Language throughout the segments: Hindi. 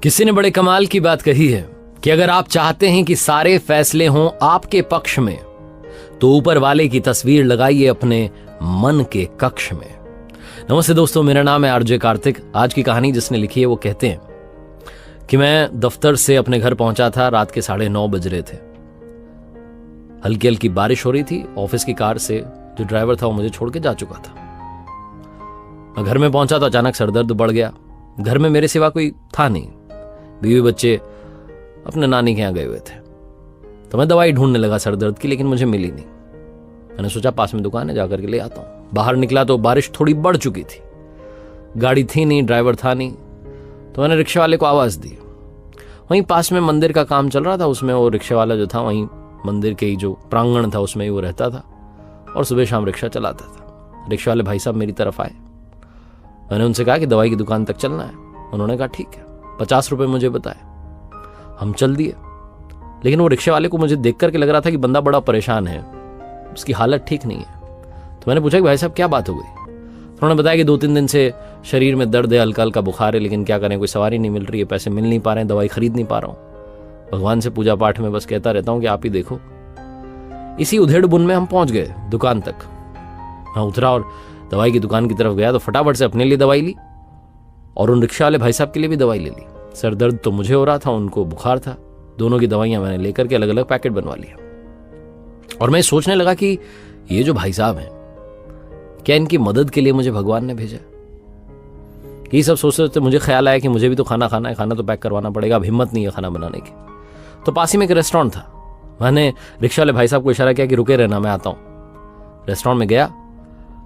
किसी ने बड़े कमाल की बात कही है कि अगर आप चाहते हैं कि सारे फैसले हों आपके पक्ष में तो ऊपर वाले की तस्वीर लगाइए अपने मन के कक्ष में। नमस्ते दोस्तों, मेरा नाम है आरजे कार्तिक। आज की कहानी जिसने लिखी है वो कहते हैं कि मैं दफ्तर से अपने घर पहुंचा था, रात के 9:30 बज रहे थे। हल्की हल्की बारिश हो रही थी। ऑफिस की कार से जो ड्राइवर था वो मुझे छोड़ के जा चुका था। मैं घर में पहुंचा तो अचानक सरदर्द बढ़ गया। घर में मेरे सिवा कोई था नहीं। बीवी बच्चे अपने नानी के यहाँ गए हुए थे। तो मैं दवाई ढूंढने लगा सरदर्द की, लेकिन मुझे मिली नहीं। मैंने सोचा पास में दुकान है, जाकर के ले आता हूं। बाहर निकला तो बारिश थोड़ी बढ़ चुकी थी। गाड़ी थी नहीं, ड्राइवर था नहीं। तो मैंने रिक्शा वाले को आवाज दी। वहीं पास में मंदिर का काम चल रहा था, उसमें वो रिक्शा वाला जो था वहीं मंदिर के ही जो प्रांगण था उसमें ही वो रहता था और सुबह शाम रिक्शा चलाता था। रिक्शा वाले भाई साहब मेरी तरफ आए। मैंने उनसे कहा कि दवाई की दुकान तक चलना है। उन्होंने कहा ठीक है। 50 रुपए मुझे बताए। हम चल दिए। लेकिन वो रिक्शे वाले को मुझे देख करके लग रहा था कि बंदा बड़ा परेशान है, उसकी हालत ठीक नहीं है। तो मैंने पूछा कि भाई साहब क्या बात हो गई। तो उन्होंने बताया कि 2-3 दिन से शरीर में दर्द है, हल्का हल्का बुखार है, लेकिन क्या करें, कोई सवारी नहीं मिल रही है, पैसे मिल नहीं पा रहे हैं, दवाई खरीद नहीं पा रहा हूँ। भगवान से पूजा पाठ में बस कहता रहता हूँ कि आप ही देखो। इसी उधेड़ बुन में हम पहुंच गए दुकान तक। मैं उतरा और दवाई की दुकान की तरफ गया तो फटाफट से अपने लिए दवाई ली और उन रिक्शा वाले भाई साहब के लिए भी दवाई ले ली। सर दर्द तो मुझे हो रहा था, उनको बुखार था। दोनों की दवाइयां मैंने लेकर के अलग अलग पैकेट बनवा लिया। और मैं सोचने लगा कि ये जो भाई साहब हैं, क्या इनकी मदद के लिए मुझे भगवान ने भेजा? ये सब सोचते सोचते मुझे ख्याल आया कि मुझे भी तो खाना खाना है, खाना तो पैक करवाना पड़ेगा। अब हिम्मत नहीं है खाना बनाने की। तो पास ही में एक रेस्टोरेंट था। मैंने रिक्शा वाले भाई साहब को इशारा किया कि रुके रहना, मैं आता हूं। रेस्टोरेंट में गया।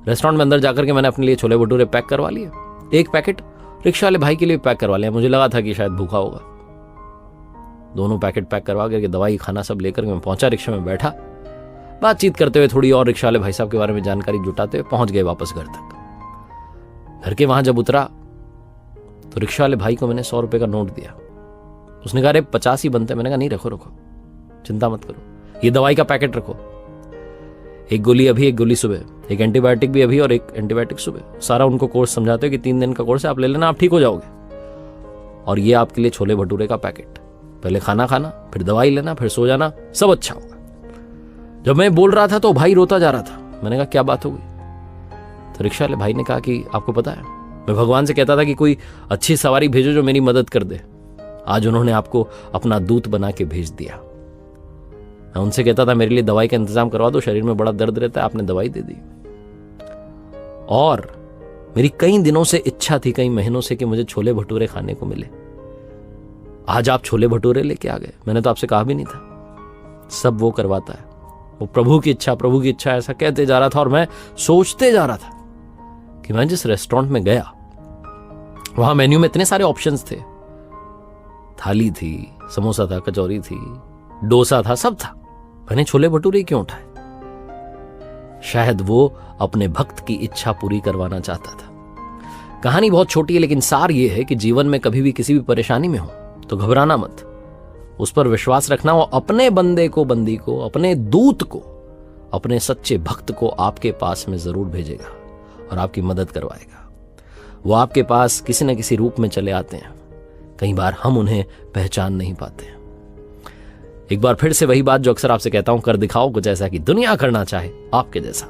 रेस्टोरेंट में अंदर जाकर के मैंने अपने लिए छोले भटूरे पैक करवा लिए। एक पैकेट रिक्शा वाले भाई के लिए पैक करवा लिया। मुझे लगा था कि शायद भूखा होगा। दोनों पैकेट पैक करवा करके दवाई खाना सब लेकर मैं पहुंचा, रिक्शा में बैठा। बातचीत करते हुए थोड़ी और रिक्शा वाले भाई साहब के बारे में जानकारी जुटाते हुए पहुंच गए वापस घर तक। घर के वहां जब उतरा तो रिक्शा वाले भाई को मैंने 100 रुपए का नोट दिया। उसने कहा अरे 50 ही बनते। मैंने कहा नहीं, रखो रखो, चिंता मत करो, ये दवाई का पैकेट रखो। एक गोली अभी, एक गोली सुबह, एक एंटीबायोटिक भी अभी और एक एंटीबायोटिक सुबह। सारा उनको कोर्स समझाते हो कि 3 दिन का कोर्स है, आप ले लेना, आप ठीक हो जाओगे। और ये आपके लिए छोले भटूरे का पैकेट। पहले खाना खाना, फिर दवाई लेना, फिर सो जाना, सब अच्छा होगा। जब मैं बोल रहा था तो भाई रोता जा रहा था। मैंने कहा क्या बात हो गई? तो रिक्शा वाले भाई ने कहा कि आपको पता है, मैं भगवान से कहता था कि कोई अच्छी सवारी भेजो जो मेरी मदद कर दे। आज उन्होंने आपको अपना दूत बना के भेज दिया। मैं उनसे कहता था मेरे लिए दवाई का इंतजाम करवा दो, शरीर में बड़ा दर्द रहता है, आपने दवाई दे दी। और मेरी कई दिनों से इच्छा थी, कई महीनों से, कि मुझे छोले भटूरे खाने को मिले। आज आप छोले भटूरे लेके आ गए। मैंने तो आपसे कहा भी नहीं था। सब वो करवाता है, वो प्रभु की इच्छा, प्रभु की इच्छा, ऐसा कहते जा रहा था। और मैं सोचते जा रहा था कि मैं जिस रेस्टोरेंट में गया वहां मेन्यू में इतने सारे ऑप्शंस थे। थाली थी, समोसा था, कचौरी थी, डोसा था, सब था। मैंने छोले भटूरे क्यों उठाए? शायद वो अपने भक्त की इच्छा पूरी करवाना चाहता था। कहानी बहुत छोटी है, लेकिन सार ये है कि जीवन में कभी भी किसी भी परेशानी में हो तो घबराना मत, उस पर विश्वास रखना। वो अपने बंदे को, बंदी को, अपने दूत को, अपने सच्चे भक्त को आपके पास में जरूर भेजेगा और आपकी मदद करवाएगा। वो आपके पास किसी न किसी रूप में चले आते हैं। कई बार हम उन्हें पहचान नहीं पाते। एक बार फिर से वही बात जो अक्सर आपसे कहता हूं, कर दिखाओ कुछ ऐसा कि दुनिया करना चाहे आपके जैसा।